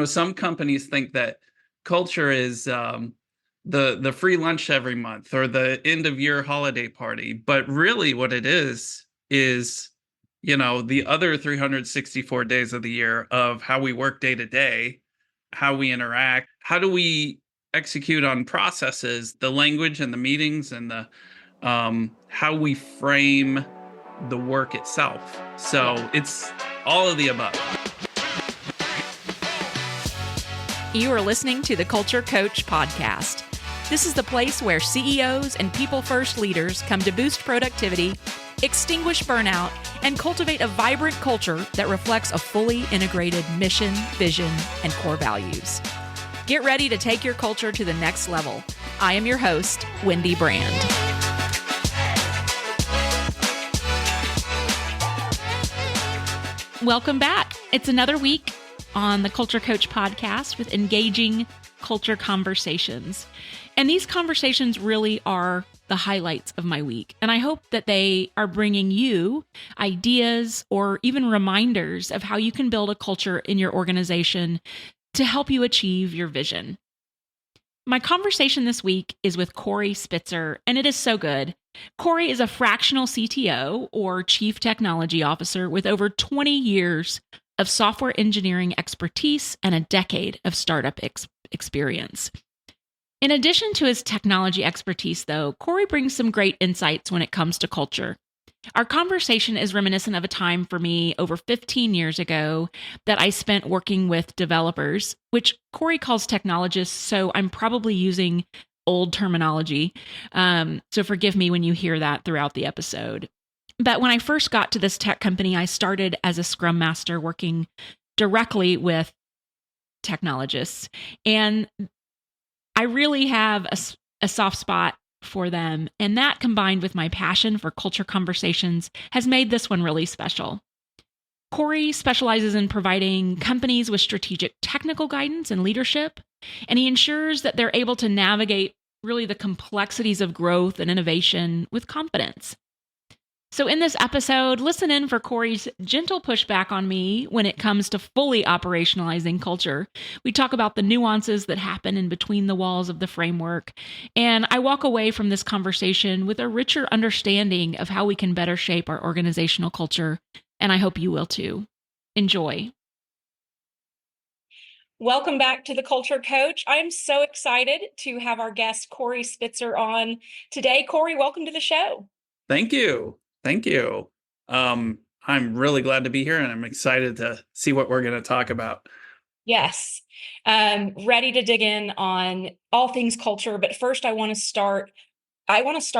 some companies think that culture is the free lunch every month or the end of year holiday party, but really what it is the other 364 days of the year of how we work day to day, how we interact, how do we execute on processes, the language and the meetings and the how we frame the work itself. So it's all of the above. You are listening to the Culture Coach Podcast. This is the place where CEOs and people-first leaders come to boost productivity, extinguish burnout, and cultivate a vibrant culture that reflects a fully integrated mission, vision, and core values. Get ready to take your culture to the next level. I am your host, Wendy Brand. Welcome back. It's another week on the Culture Coach Podcast with engaging culture conversations. And these conversations really are the highlights of my week. And I hope that they are bringing you ideas or even reminders of how you can build a culture in your organization to help you achieve your vision. My conversation this week is with Corey Spitzer, and it is so good. Corey is a fractional CTO or Chief Technology Officer with over 20 years of software engineering expertise and a decade of startup experience. In addition to his technology expertise, though, Corey brings some great insights when it comes to culture. Our conversation is reminiscent of a time for me over 15 years ago that I spent working with developers, which Corey calls technologists, so I'm probably using old terminology. So forgive me when you hear that throughout the episode. But when I first got to this tech company, I started as a Scrum Master working directly with technologists. And I really have a soft spot for them. And that combined with my passion for culture conversations has made this one really special. Corey specializes in providing companies with strategic technical guidance and leadership, and he ensures that they're able to navigate really the complexities of growth and innovation with confidence. So in this episode, listen in for Corey's gentle pushback on me when it comes to fully operationalizing culture. We talk about the nuances that happen in between the walls of the framework, and I walk away from this conversation with a richer understanding of how we can better shape our organizational culture, and I hope you will too. Enjoy. Welcome back to the Culture Coach. I am so excited to have our guest Corey Spitzer on today. Corey, welcome to the show. Thank you. Thank you. I'm really glad to be here, and I'm excited to see what we're going to talk about. Yes. Ready to dig in on all things culture. But first, I want to start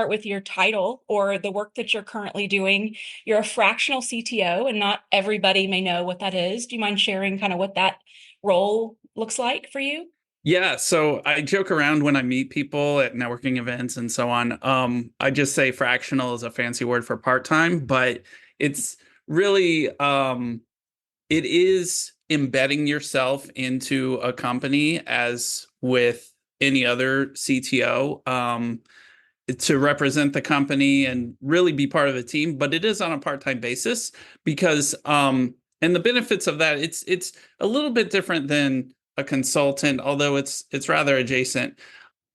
with your title or the work that you're currently doing. You're a fractional CTO, and not everybody may know what that is. Do you mind sharing kind of what that role looks like for you? Yeah, so I joke around when I meet people at networking events and so on. I just say fractional is a fancy word for part-time, but it's really it is embedding yourself into a company as with any other CTO to represent the company and really be part of a team. But it is on a part-time basis because and the benefits of that, it's a little bit different than a consultant, although it's rather adjacent.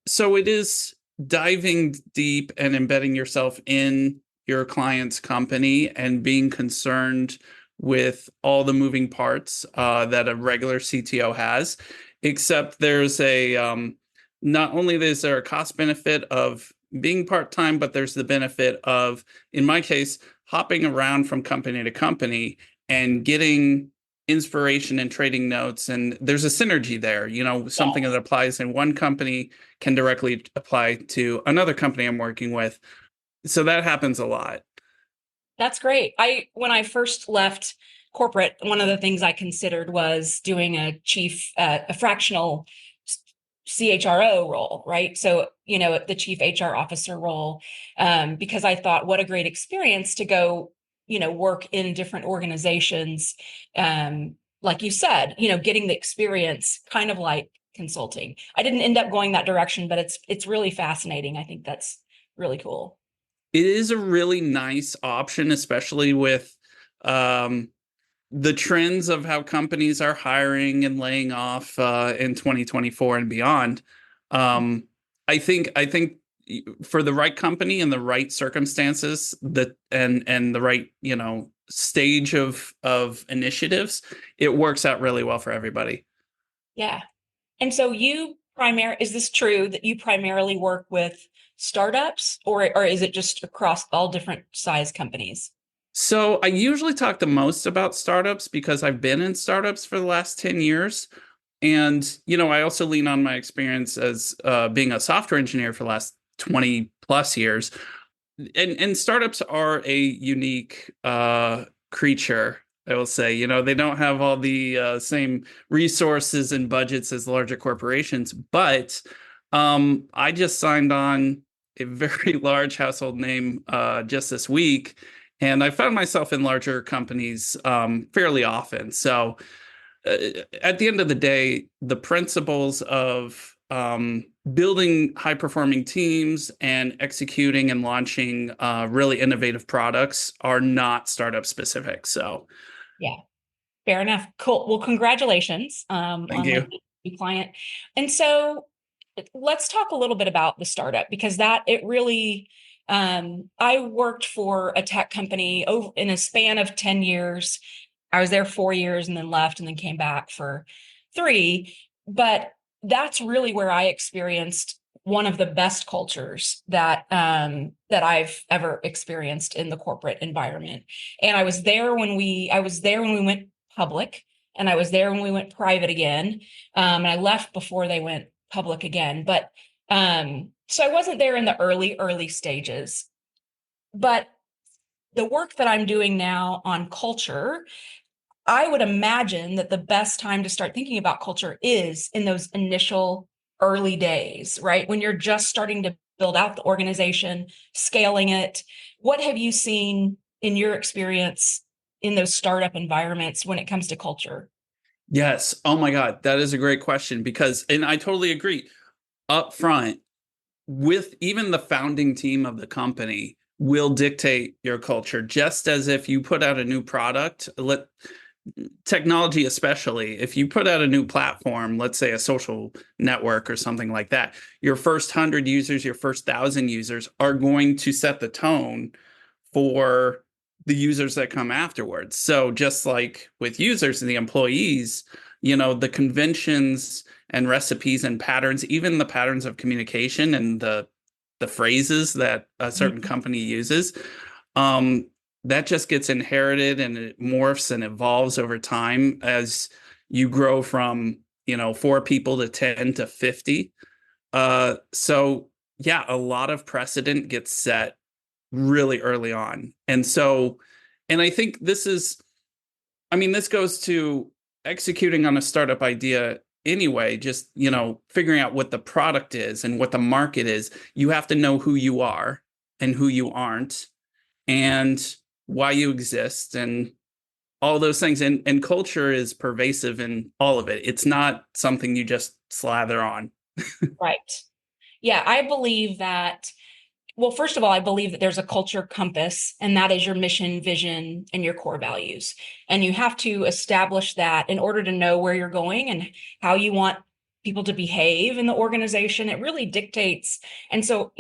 So it is diving deep and embedding yourself in your client's company and being concerned with all the moving parts that a regular CTO has, except there's not only is there a cost benefit of being part-time, but there's the benefit of, in my case, hopping around from company to company and getting inspiration and trading notes, and there's a synergy there. Something that applies in one company can directly apply to another company I'm working with. So that happens a lot. That's great. When I first left corporate, one of the things I considered was doing a fractional CHRO role, right? So, the chief HR officer role, because I thought, what a great experience to go work in different organizations. Like you said, getting the experience kind of like consulting. I didn't end up going that direction, but it's really fascinating. I think that's really cool. It is a really nice option, especially with the trends of how companies are hiring and laying off in 2024 and beyond. Um, I think for the right company and the right circumstances that and the right, stage of initiatives, it works out really well for everybody. Yeah. And so is this true that you primarily work with startups, or is it just across all different size companies? So I usually talk the most about startups because I've been in startups for the last 10 years. And, I also lean on my experience as being a software engineer for the last 20 plus years. And startups are a unique creature, I will say. They don't have all the same resources and budgets as larger corporations. But I just signed on a very large household name just this week. And I found myself in larger companies fairly often. So uh, at the end of the day, the principles of building high performing teams and executing and launching really innovative products are not startup specific. So, Yeah, fair enough. Cool. Well, congratulations thank on you. new client. And so let's talk a little bit about the startup, because that it really I worked for a tech company over in a span of 10 years. I was there 4 years and then left and then came back for 3. But that's really where I experienced one of the best cultures that I've ever experienced in the corporate environment. And I was there when we went public, and I was there when we went private again. And I left before they went public again. But so I wasn't there in the early stages. But the work that I'm doing now on culture, I would imagine that the best time to start thinking about culture is in those initial early days, right? When you're just starting to build out the organization, scaling it. What have you seen in your experience in those startup environments when it comes to culture? Yes. Oh my God. That is a great question because, and I totally agree. Up front, with even the founding team of the company, will dictate your culture, just as if you put out a new product, technology especially, if you put out a new platform, let's say a social network or something like that, your first 100 users, your first 1,000 users are going to set the tone for the users that come afterwards. So just like with users and the employees, the conventions and recipes and patterns, even the patterns of communication and the phrases that a certain Mhm. company uses, um, that just gets inherited and it morphs and evolves over time as you grow from, 4 people to 10 to 50. So yeah, a lot of precedent gets set really early on. And I think this goes to executing on a startup idea anyway, just, figuring out what the product is and what the market is. You have to know who you are and who you aren't and why you exist and all those things. And culture is pervasive in all of it. It's not something you just slather on. Right. Yeah, I believe that. Well, first of all, I believe that there's a culture compass, and that is your mission, vision, and your core values. And you have to establish that in order to know where you're going and how you want people to behave in the organization. It really dictates. And so,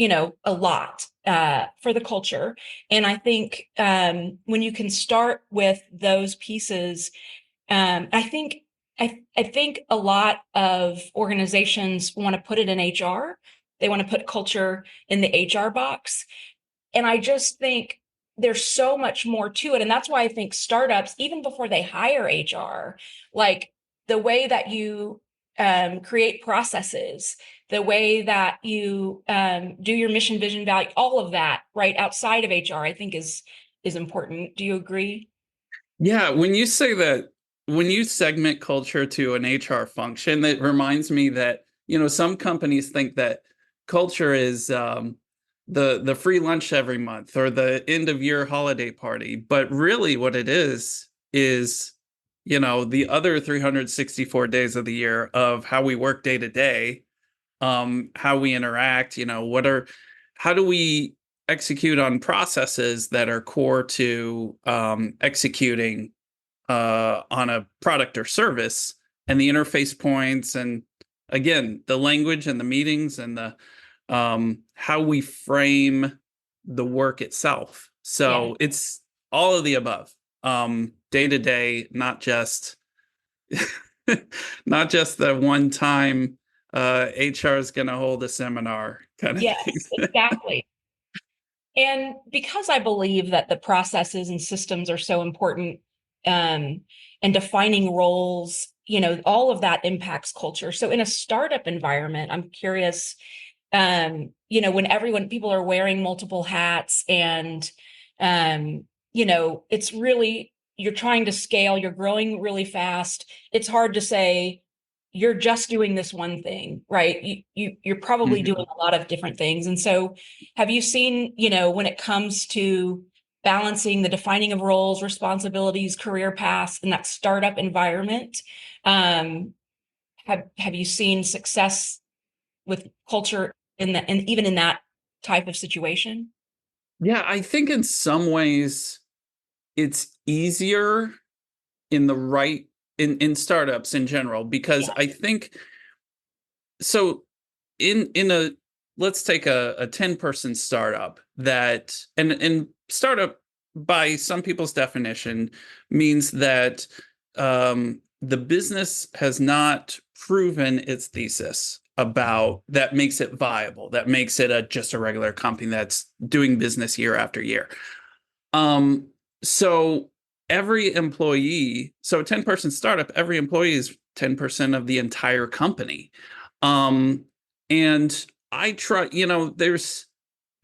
a lot for the culture. And I think when you can start with those pieces, I think I think a lot of organizations want to put it in HR. They want to put culture in the HR box. And I just think there's so much more to it. And that's why I think startups, even before they hire HR, like the way that you create processes, the way that you do your mission, vision, value, all of that, right outside of HR, I think is important. Do you agree? Yeah, when you say that, when you segment culture to an HR function, that reminds me that, some companies think that culture is the free lunch every month or the end of year holiday party. But really what it is, the other 364 days of the year of how we work day to day, how we interact, how do we execute on processes that are core to executing on a product or service, and the interface points, and again, the language and the meetings and the how we frame the work itself. Yeah. So it's all of the above, day to day, not just not just the one time HR is going to hold a seminar kind of thing. Yes, exactly. And because I believe that the processes and systems are so important, um, and defining roles, all of that impacts culture. So in a startup environment, I'm curious, when people are wearing multiple hats and, it's really, you're trying to scale, you're growing really fast. It's hard to say, you're just doing this one thing, right? You're probably doing Mhm. a lot of different things. And so have you seen, when it comes to balancing the defining of roles, responsibilities, career paths in that startup environment, um, have you seen success with culture in that, and even in that type of situation? Yeah, I think in some ways it's easier in the right in startups in general, because Yeah, I think so in a let's take a 10-person startup, that and startup by some people's definition means that the business has not proven its thesis about that makes it viable, that makes it just a regular company that's doing business year after year. um so every employee, so a 10-person startup, every employee is 10% of the entire company. um and I try, there's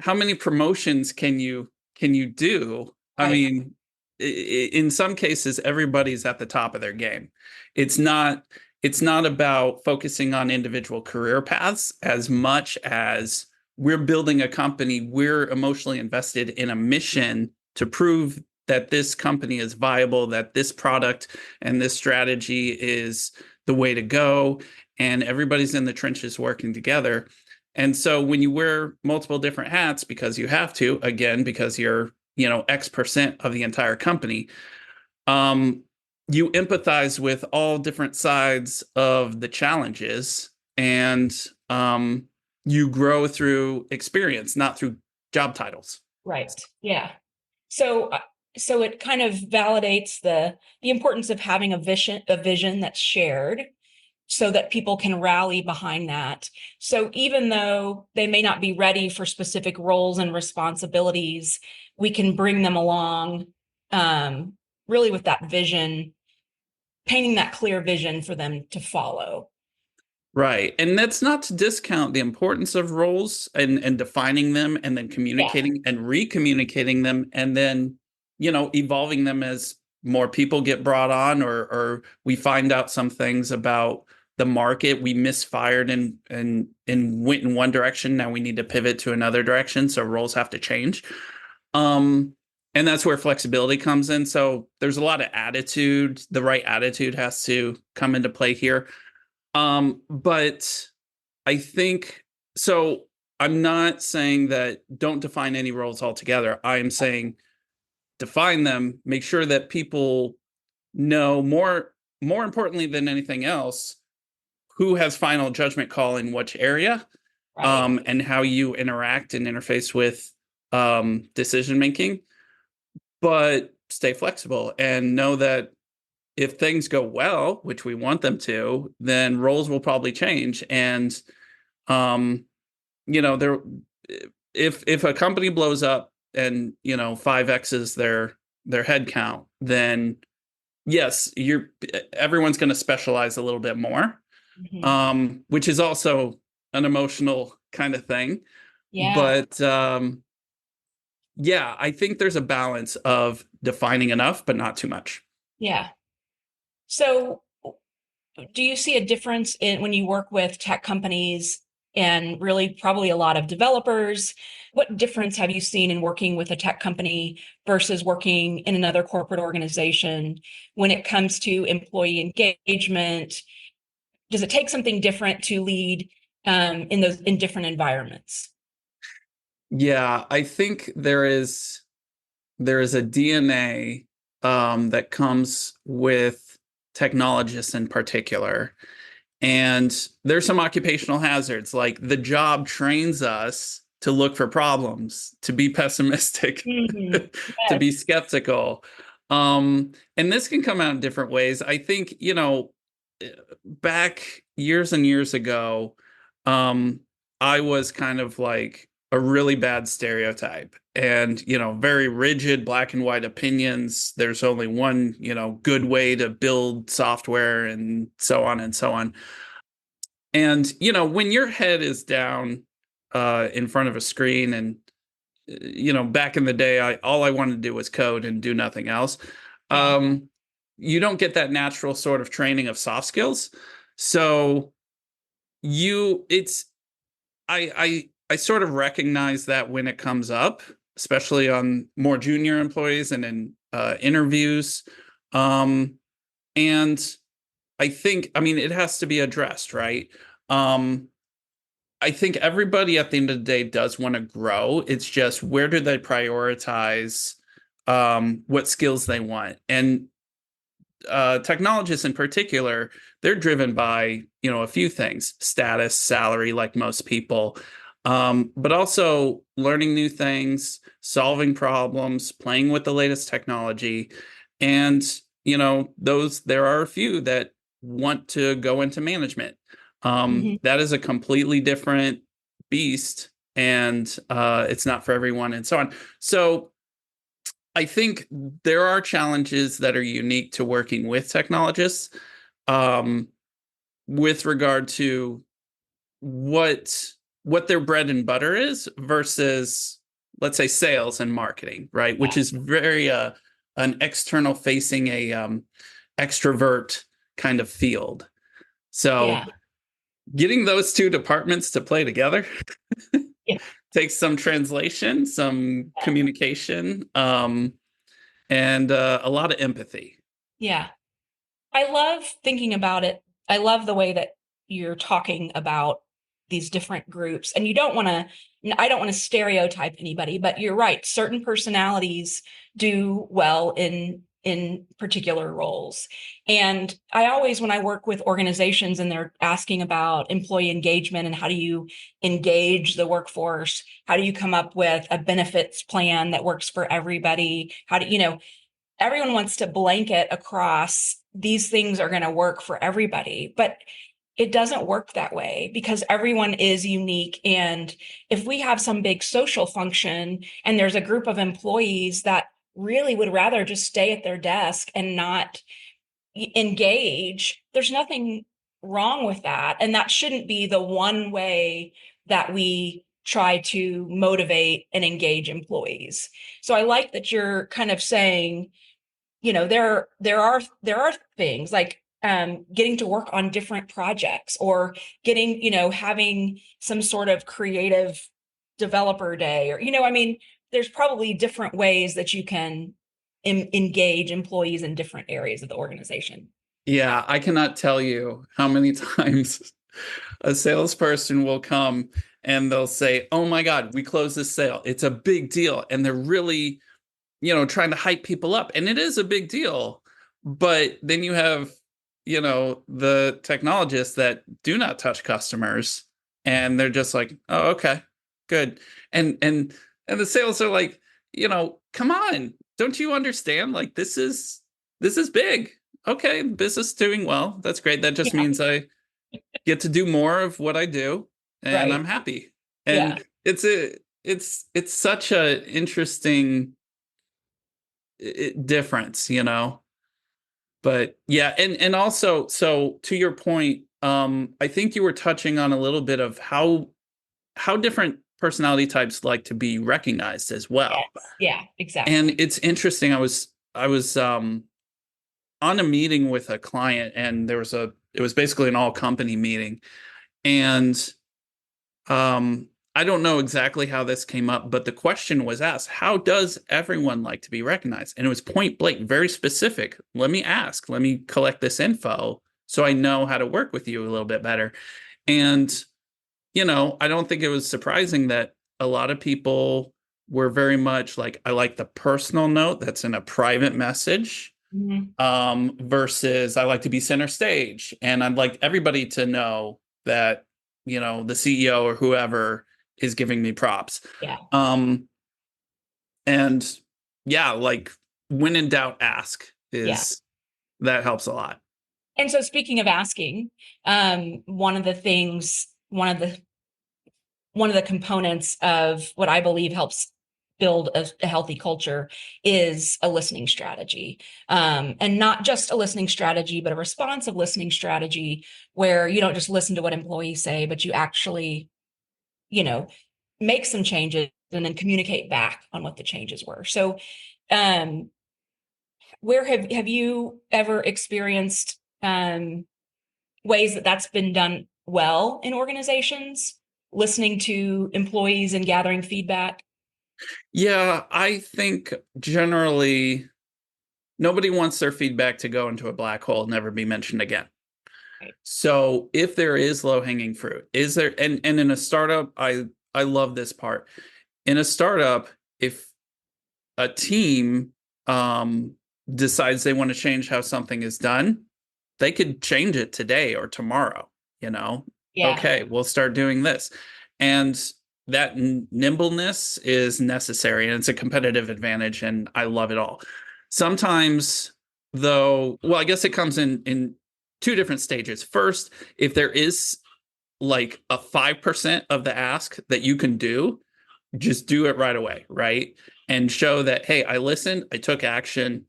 how many promotions can you do? I right, mean, in some cases, everybody's at the top of their game. It's not it's not about focusing on individual career paths as much as we're building a company. We're emotionally invested in a mission to prove that this company is viable, that this product and this strategy is the way to go, and everybody's in the trenches working together. And so when you wear multiple different hats because you have to, again, because you're, X% of the entire company, um, you empathize with all different sides of the challenges, and you grow through experience, not through job titles. right. Yeah. So, so it kind of validates the importance of having a vision that's shared so that people can rally behind that. So even though they may not be ready for specific roles and responsibilities, we can bring them along, um, really with that vision, painting that clear vision for them to follow. Right. And that's not to discount the importance of roles and defining them, and then Yeah, communicating and re-communicating them, and then, evolving them as more people get brought on, or we find out some things about the market. We misfired and went in one direction. Now we need to pivot to another direction. So roles have to change. Um, and that's where flexibility comes in. So there's a lot of attitude. The right attitude has to come into play here. But I think so. I'm not saying that don't define any roles altogether. I am saying define them, make sure that people know more importantly than anything else, who has final judgment call in which area, right. and how you interact and interface with decision making. But stay flexible and know that if things go well, which we want them to, then roles will probably change. And um, there, if a company blows up and 5x's their head count, then yes, everyone's going to specialize a little bit more, Mhm. which is also an emotional kind of thing. Yeah, But yeah, I think there's a balance of defining enough, but not too much. yeah. So do you see a difference in when you work with tech companies and really probably a lot of developers? What difference have you seen in working with a tech company versus working in another corporate organization when it comes to employee engagement? Does it take something different to lead, in different environments? Yeah, I think there is a DNA that comes with technologists in particular. And there's some occupational hazards, like the job trains us to look for problems, to be pessimistic, Mhm. to Yes. be skeptical. And this can come out in different ways. I think, back years and years ago, I was kind of like a really bad stereotype and, very rigid black and white opinions. There's only one, good way to build software and so on and so on. And, when your head is down in front of a screen and, back in the day, all I wanted to do was code and do nothing else. Yeah. Um, you don't get that natural sort of training of soft skills. So it's I sort of recognize that when it comes up, especially on more junior employees and in interviews. Um, and I think, I mean, it has to be addressed, right? Um, I think everybody at the end of the day does want to grow. It's just where do they prioritize what skills they want? And technologists in particular, they're driven by, a few things: status, salary, like most people, but also learning new things, solving problems, playing with the latest technology. And, there are a few that want to go into management. Mhm. That is a completely different beast, and it's not for everyone, and so on. So I think there are challenges that are unique to working with technologists, um, with regard to what what their bread and butter is versus, let's say, sales and marketing, right? Which Yeah. is very an external facing, a extrovert kind of field. So Yeah. getting those two departments to play together Yeah. takes some translation, some communication, and a lot of empathy. Yeah. I love thinking about it. I love the way that you're talking about these different groups. And you don't want to, I don't want to stereotype anybody, but you're right. Certain personalities do well in particular roles. And I always, when I work with organizations and they're asking about employee engagement and how do you engage the workforce, how do you come up with a benefits plan that works for everybody? How do everyone wants to blanket across these things are going to work for everybody, but it doesn't work that way because everyone is unique. And if we have some big social function and there's a group of employees that really would rather just stay at their desk and not engage, there's nothing wrong with that. And that shouldn't be the one way that we try to motivate and engage employees. So I like that you're kind of saying, there are things like getting to work on different projects or getting, having some sort of creative developer day or, I mean, there's probably different ways that you can engage employees in different areas of the organization. Yeah, I cannot tell you how many times a salesperson will come and they'll say, "Oh my God, we closed this sale. It's a big deal." And they're really, trying to hype people up. And it is a big deal. But then you have, the technologists that do not touch customers and they're just like, "Oh, okay, good." And the sales are like, come on, don't you understand? Like this is big. Okay, business is doing well. That's great. That just Yeah. means I get to do more of what I do and Right. I'm happy. Yeah. And it's such a interesting difference, but yeah. And also, so to your point, I think you were touching on a little bit of how different personality types like to be recognized as well. Yes. Yeah, And exactly. it's interesting. I was on a meeting with a client, and it was basically an all company meeting. And I don't know exactly how this came up, but the question was asked: how does everyone like to be recognized? And it was point blank, very specific. Let me ask, let me collect this info so I know how to work with you a little bit better. And, I don't think it was surprising that a lot of people we're very much like, I like the personal note that's in a private message, Mhm. versus I like to be center stage. And I'd like everybody to know that, the CEO or whoever is giving me props. Yeah. And yeah, like when in doubt, ask Yeah. is that helps a lot. And so speaking of asking, one of the things, one of the components of what I believe helps build a healthy culture is a listening strategy. And not just a listening strategy, but a responsive listening strategy where you don't just listen to what employees say, but you actually, you know, make some changes and then communicate back on what the changes were. So um, where have you ever experienced ways that that's been done well in organizations, listening to employees and gathering feedback? Yeah, I think generally nobody wants their feedback to go into a black hole and never be mentioned again. Right. So if there is low hanging fruit, is there, and in a startup, I love this part. In a startup, if a team decides they want to change how something is done, they could change it today or tomorrow, you know. Yeah. Okay, we'll start doing this. And that nimbleness is necessary, and it's a competitive advantage, and I love it all. Sometimes though, well, I guess it comes in two different stages. First, if there is like a 5% of the ask that you can do, just do it right away, right? And show that, hey, I listened, I took action,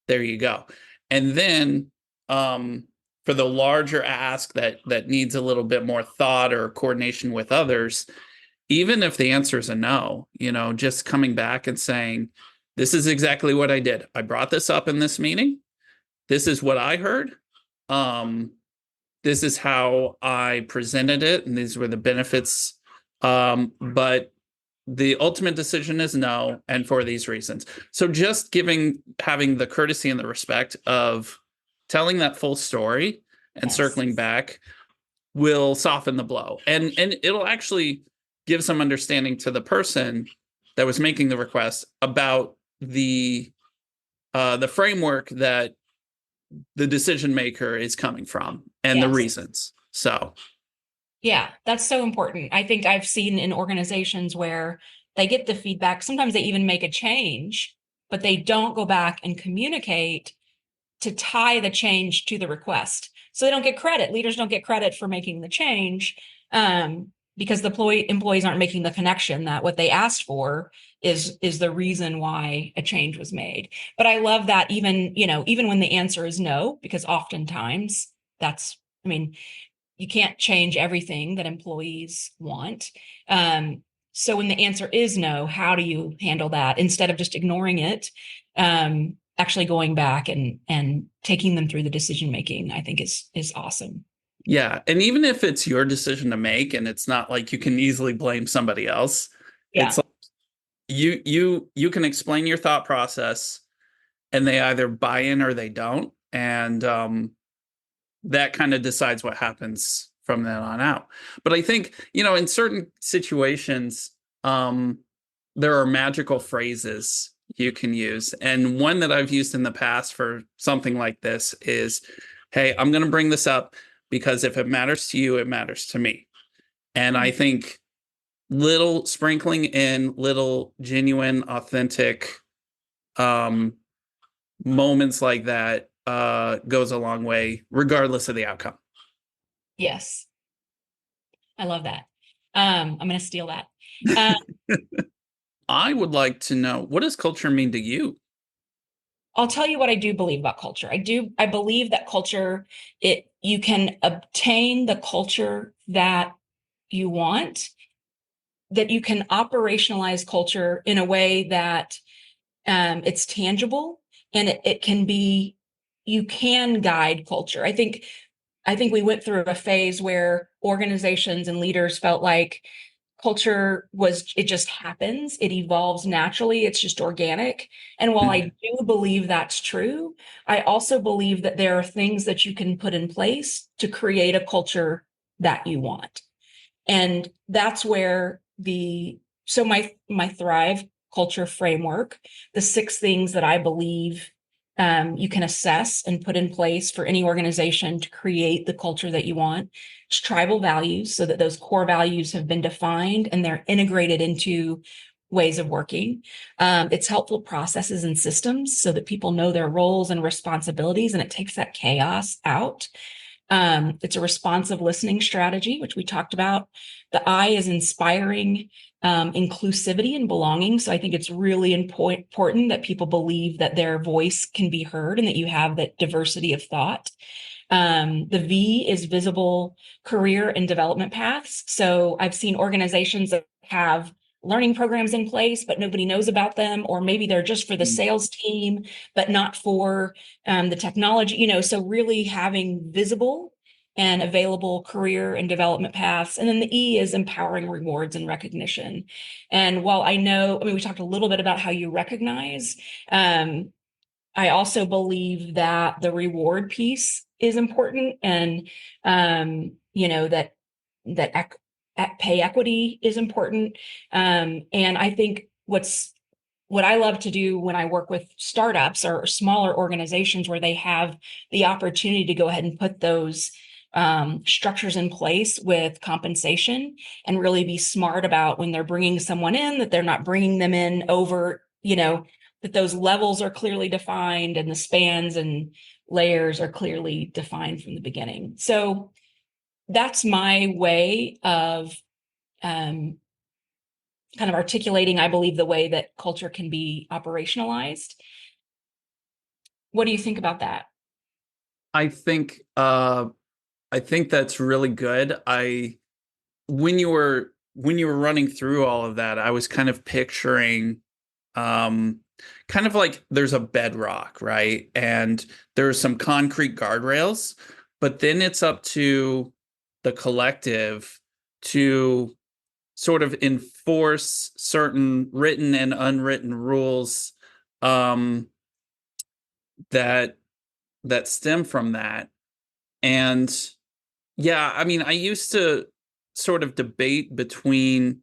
there you go. And then for the larger ask that needs a little bit more thought or coordination with others, even if the answer is a no, just coming back and saying, this is exactly what I did. I brought this up in this meeting. This is what I heard. Um, this is how I presented it, and these were the benefits. But the ultimate decision is no, and for these reasons. So just having the courtesy and the respect of telling that full story and Yes. circling back will soften the blow. And it'll actually give some understanding to the person that was making the request about the framework that the decision maker is coming from and the Yes. reasons. So Yeah, that's so important. I think I've seen in organizations where they get the feedback, sometimes they even make a change, but they don't go back and communicate to tie the change to the request. So they don't get credit. Leaders don't get credit for making the change because the employees aren't making the connection that what they asked for is the reason why a change was made. But I love that even when the answer is no, because oftentimes that's, I mean, you can't change everything that employees want. So when the answer is no, how do you handle that instead of just ignoring it? Actually going back and taking them through the decision making, I think is awesome. yeah, and even if it's your decision to make and it's not like you can easily blame somebody else, Yeah. it's like you can explain your thought process and they either buy in or they don't. And that kind of decides what happens from then on out. But I think, in certain situations, there are magical phrases you can use. And one that I've used in the past for something like this is, hey, I'm going to bring this up because if it matters to you, it matters to me. And I think little sprinkling in little genuine, authentic moments like that goes a long way, regardless of the outcome. Yes. I love that. I'm going to steal that. Uh, I would like to know, what does culture mean to you? I'll tell you what I do believe about culture. I believe that culture, you can obtain the culture that you want, that you can operationalize culture in a way that it's tangible and it can be, you can guide culture. I think we went through a phase where organizations and leaders felt like culture it just happens, it evolves naturally, it's just organic. And while I do believe that's true, I also believe that there are things that you can put in place to create a culture that you want. And that's where my Thrive culture framework, the 6 things that I believe you can assess and put in place for any organization to create the culture that you want. It's tribal values, so that those core values have been defined and they're integrated into ways of working. It's helpful processes and systems so that people know their roles and responsibilities, and it takes that chaos out. It's a responsive listening strategy, which we talked about. The I is inspiring inclusivity and belonging. So I think it's really important that people believe that their voice can be heard and that you have that diversity of thought. The V is visible career and development paths. So I've seen organizations that have learning programs in place, but nobody knows about them, or maybe they're just for the sales team, but not for the technology, so really having visible and available career and development paths. And then the E is empowering rewards and recognition. And while we talked a little bit about how you recognize, I also believe that the reward piece is important, and that pay equity is important. And I think what I love to do when I work with startups or smaller organizations where they have the opportunity to go ahead and put those structures in place with compensation, and really be smart about when they're bringing someone in, that they're not bringing them in over, that those levels are clearly defined and the spans and layers are clearly defined from the beginning. So that's my way of kind of articulating, I believe, the way that culture can be operationalized. What do you think about that? I think that's really good. When you were running through all of that, I was kind of picturing kind of like there's a bedrock, right? And there's some concrete guardrails, but then it's up to the collective to sort of enforce certain written and unwritten rules that stem from that. And yeah, I mean, I used to sort of debate between,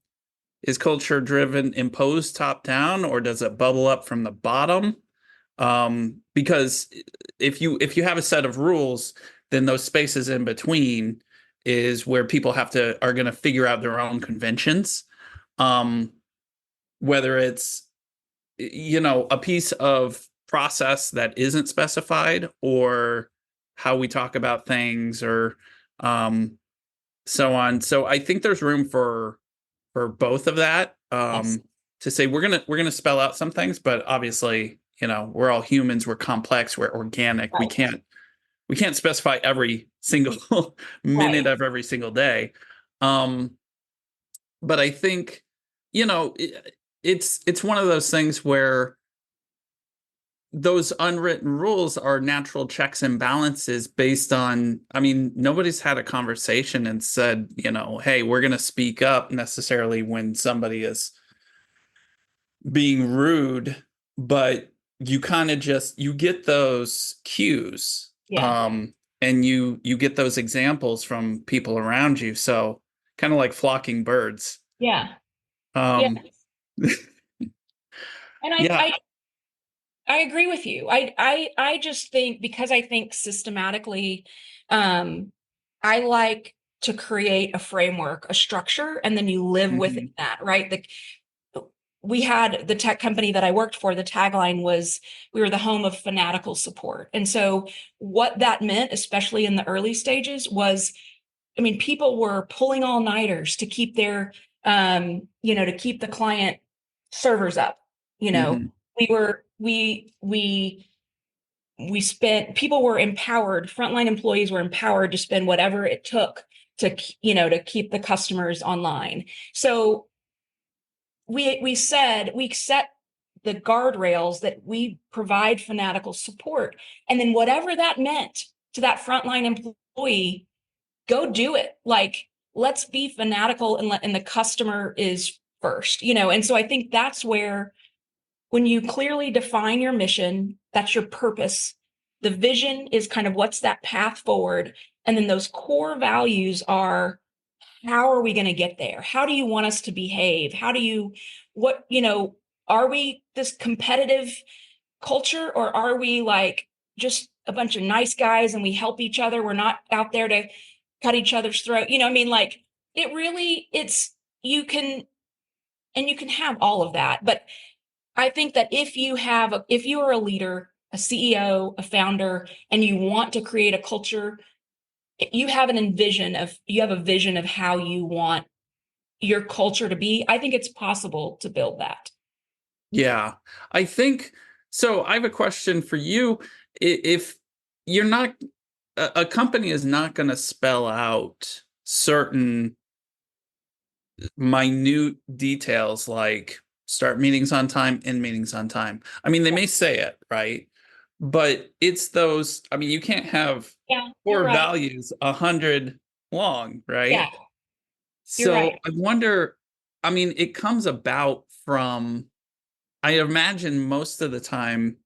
is culture driven imposed top down, or does it bubble up from the bottom? Because if you have a set of rules, then those spaces in between is where people are going to figure out their own conventions. Whether it's a piece of process that isn't specified, or how we talk about things, or so on. So I think there's room for both of that. Yes. To say we're gonna spell out some things, but obviously, we're all humans, we're complex, we're organic. We Right. can't specify every single minute Right. of every single day. But I think, it's one of those things where those unwritten rules are natural checks and balances based on, I mean, nobody's had a conversation and said, hey, we're going to speak up necessarily when somebody is being rude, but you kind of you get those cues. Yeah. And you get those examples from people around you. So kind of like flocking birds. Yeah. Yeah. Um, And yeah. I agree with you. I just think, because I think systematically, I like to create a framework, a structure, and then you live within Mhm. that, right? We had the tech company that I worked for, the tagline was, we were the home of fanatical support. And so what that meant, especially in the early stages, was, I mean, people were pulling all-nighters to keep their, to keep the client servers up. Mhm. We were, we spent, people were empowered, frontline employees were empowered to spend whatever it took to, to keep the customers online. So we set the guardrails that we provide fanatical support. And then whatever that meant to that frontline employee, go do it. Like, let's be fanatical, and the customer is first, And so I think that's where, when you clearly define your mission, that's your purpose. The vision is kind of what's that path forward. And then those core values are, how are we going to get there? How do you want us to behave? What, are we this competitive culture, or are we like just a bunch of nice guys and we help each other? We're not out there to cut each other's throat. You know, I mean, like it really, you can have all of that. But I think that if you are a leader, a CEO, a founder, and you want to create a culture, you have a vision of how you want your culture to be. I think it's possible to build that. Yeah, I think so. I have a question for you. If you're not, a company is not going to spell out certain minute details like start meetings on time, end meetings on time. I mean, they may say it, right? But it's those, I mean, you can't have Yeah, you're core right. values 100 long, right? Yeah, you're So right. I wonder, I mean, it comes about from, I imagine most of the time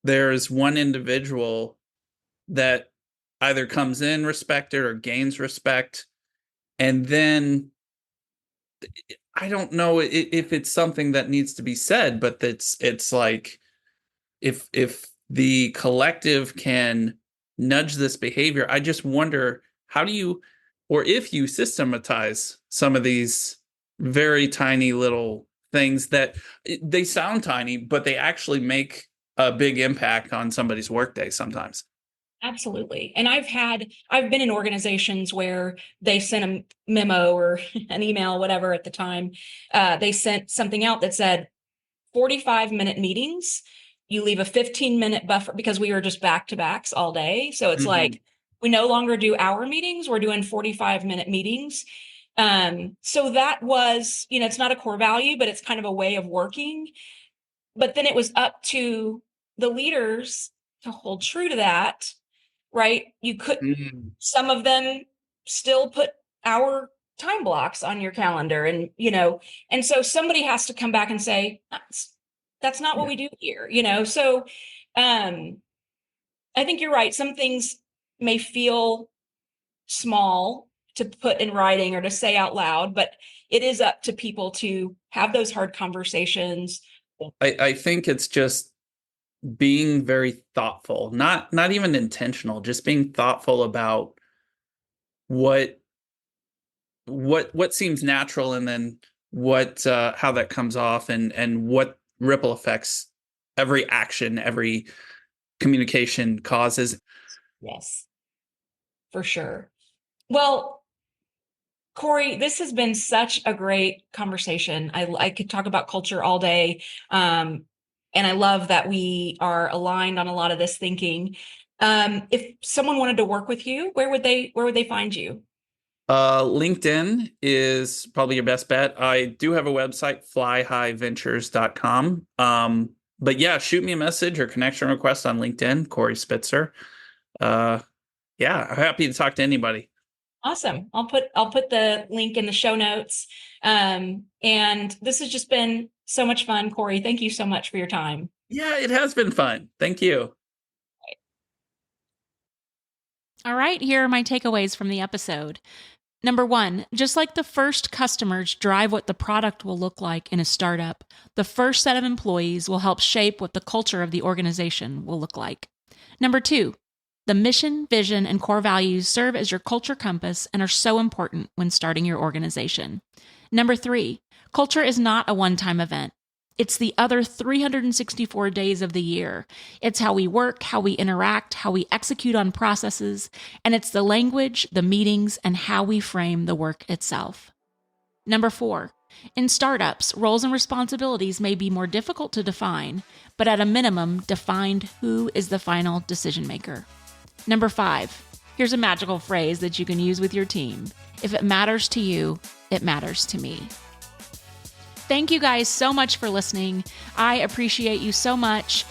there's one individual that either comes in respected or gains respect. And then I don't know if it's something that needs to be said, but it's like if the collective can nudge this behavior, I just wonder how do you, or if you systematize some of these very tiny little things that they sound tiny, but they actually make a big impact on somebody's workday sometimes. Absolutely. And I've been in organizations where they sent a memo or an email, whatever at the time. They sent something out that said 45-minute meetings. You leave a 15-minute buffer, because we were just back to backs all day. So it's Mhm. like, we no longer do hour meetings. We're doing 45-minute meetings. So that was, it's not a core value, but it's kind of a way of working. But then it was up to the leaders to hold true to that, right? Mm. Some of them still put hour time blocks on your calendar, and so somebody has to come back and say, that's not what Yeah. we do here. So um, I think you're right. Some things may feel small to put in writing or to say out loud, but it is up to people to have those hard conversations. I think it's just being very thoughtful, not even intentional, just being thoughtful about what what seems natural, and then what how that comes off, and what ripple effects every action, every communication causes. Yes, for sure. Well, Corey, this has been such a great conversation. I could talk about culture all day. And I love that we are aligned on a lot of this thinking. If someone wanted to work with you, where would they find you? LinkedIn is probably your best bet. I do have a website, flyhighventures.com. But yeah, shoot me a message or connection request on LinkedIn, Corey Spitzer. Uh, yeah, I'm happy to talk to anybody. Awesome. I'll put the link in the show notes. And this has just been so much fun, Corey. Thank you so much for your time. Yeah, it has been fun. Thank you. All right, here are my takeaways from the episode. Number one, just like the first customers drive what the product will look like in a startup, the first set of employees will help shape what the culture of the organization will look like. Number two, the mission, vision, and core values serve as your culture compass and are so important when starting your organization. Number three, culture is not a one-time event. It's the other 364 days of the year. It's how we work, how we interact, how we execute on processes, and it's the language, the meetings, and how we frame the work itself. Number four, in startups, roles and responsibilities may be more difficult to define, but at a minimum, defined who is the final decision maker. Number five, here's a magical phrase that you can use with your team. If it matters to you, it matters to me. Thank you guys so much for listening. I appreciate you so much.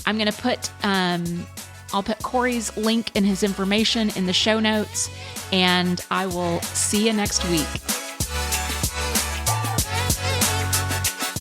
I'm going to put, I'll put Corey's link and his information in the show notes, and I will see you next week.